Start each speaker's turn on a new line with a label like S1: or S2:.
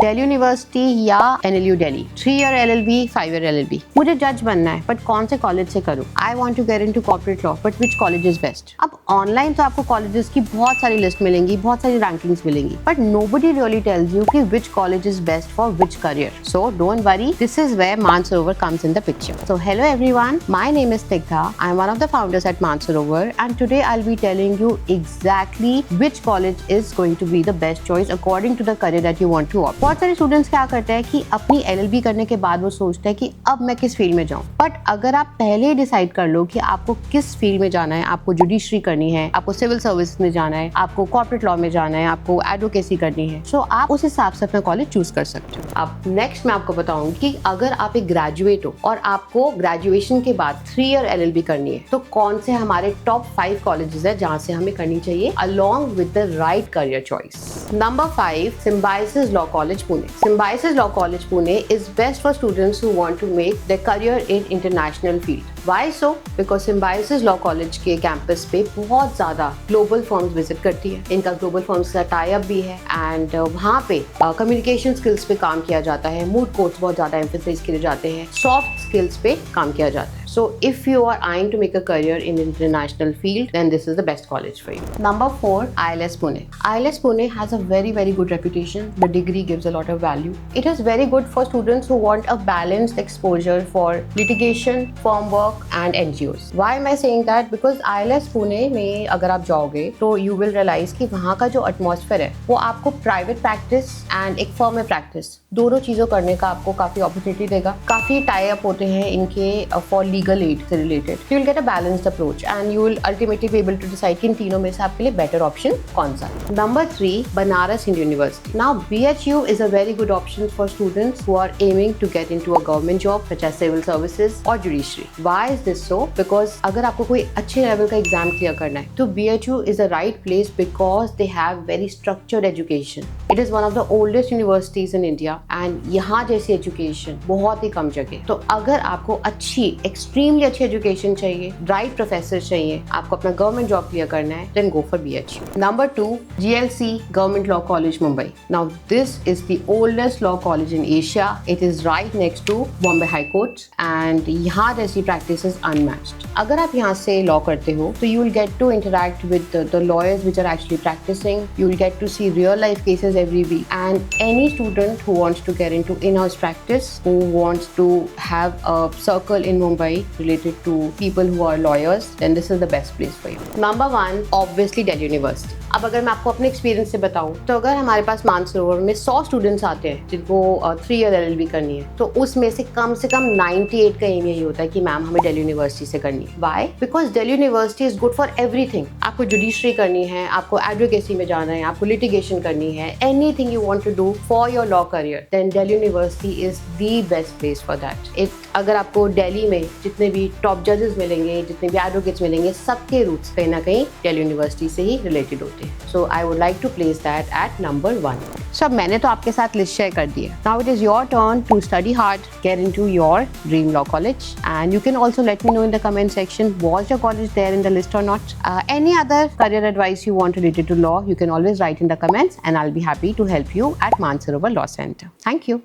S1: Delhi university या NLU Delhi, 3 year LLB, 5 year LLB। मुझे जज बनना है, बट कौन से कॉलेज से करूँ? I want to get into corporate law, but which college is best? अब ऑनलाइन तो आपको कॉलेजेस की बहुत सारी लिस्ट मिलेंगी, बहुत सारी रैंकिंग्स मिलेंगी, but nobody really tells you कि which college is best for which career. So don't worry, this is where Mansarovar comes in the picture. So hello everyone, my name is Snigdha. I'm one of the founders at Mansarovar, and today I'll be telling you exactly which college is going to be the best choice according to the career that you want to opt. बहुत सारे students क्या करते हैं कि अपनी LLB करने के बाद वो सोचते हैं कि अब मैं किस फील्ड में जाऊं, बट अगर आप पहले ही डिसाइड कर लो कि आपको किस फील्ड में जाना है, आपको जुडिशरी करनी है, आपको सिविल सर्विस में जाना है, आपको कॉर्पोरेट लॉ में जाना है, आपको एडवोकेसी करनी है, सो आप उस हिसाब से अपना कॉलेज चूज कर सकते हो। अब नेक्स्ट मैं आपको बताऊंगी कि अगर आप एक ग्रेजुएट हो और आपको ग्रेजुएशन के बाद 3 ईयर LLB करनी है, तो कौन से हमारे टॉप 5 कॉलेजेस है जहां से हमें करनी चाहिए along with the right career choice. Number 5, Symbiosis Law College, Pune. Symbiosis Law College, Pune is best for students who want to make their career in international field. Why so? Because Symbiosis Law College के campus पे बहुत ज़्यादा global firms visit करती है। इनका global firms का tie up भी है, एंड वहाँ पे कम्युनिकेशन स्किल्स पे काम किया जाता है, मूड कोर्ट्स बहुत ज़्यादा एम्फेसाइज किए जाते हैं, सॉफ्ट स्किल्स पे काम किया जाता है। So if you are eyeing to make a career in international field, then this is the best college for you. Number 4, ILS Pune. ILS Pune has a very good reputation. The degree gives a lot of value. It is very good for students who want a balanced exposure for litigation, firm work and NGOs. Why am I saying that? Because ILS Pune में अगर आप जाओगे तो you will realize कि वहाँ का जो atmosphere है वो आपको private practice and एक firm में practice दोनों चीज़ों करने का आपको काफ़ी opportunity देगा। काफ़ी tie up होते हैं इनके for legal aid से related. You will get a balanced approach and you will ultimately be able to decide कि इन तीनों में से आपके लिए better option कौन सा है। Number 3, Banaras Hindu University. Now BHU is a very good option for students who are aiming to get into a government job such as civil services or judiciary. Why is this so? Because अगर आपको कोई अच्छे level का exam clear करना है तो BHU is the right place because they have very structured education. It is one of the oldest universities in India and यहाँ जैसी education बहुत ही कम जगह। तो अगर आपको अच्छी एक्सट्रीमली अच्छी एजुकेशन चाहिए, राइट प्रोफेसर चाहिए, आपको अपना गवर्नमेंट जॉब क्लियर करना है, then go for BHU. Number 2, GLC Government Law College, Mumbai. Now this is the oldest law college in Asia. It is right next to Bombay High Court and यहाँ जैसी practice is unmatched. अगर आप यहाँ से law करते हो तो you will get to interact with the lawyers which are actually practicing. You will get to see real life cases every week, and any student who wants to get into in-house practice, who wants to have a circle in Mumbai related to people who are lawyers, then this is the best place for you. Number 1, obviously Delhi University. अब अगर मैं आपको अपने experience से बताऊं तो अगर हमारे पास मानसरोवर में 100 स्टूडेंट्स आते हैं जिनको 3 ईयर LLB करनी है, तो उसमें से कम 98 का एम यही होता है कि मैम हमें दिल्ली यूनिवर्सिटी से करनी है। Why? Because Delhi university is good for everything. आपको जुडिशरी करनी है, आपको एडवोकेसी में जाना है, आपको लिटिगेशन करनी है, anything you want to do for your law career, then Delhi university is the best place for that. अगर आपको दिल्ली में जितने भी टॉप जजेस मिलेंगे, जितने भी एडवोकेट्स मिलेंगे, सबके रूट्स कहीं ना कहीं दिल्ली यूनिवर्सिटी से ही रिलेटेड होते हैं। So I would like to place that at number 1. सब मैंने तो आपके साथ लिस्ट शेयर कर दी है. Now it is your turn to study hard, get into your dream law college, and you can also let me know in the comment section was your college there in the list or not. Any other career advice you want related to law, you can always write in the comments and I'll be happy to help you at Mansarovar Law Center. Thank you.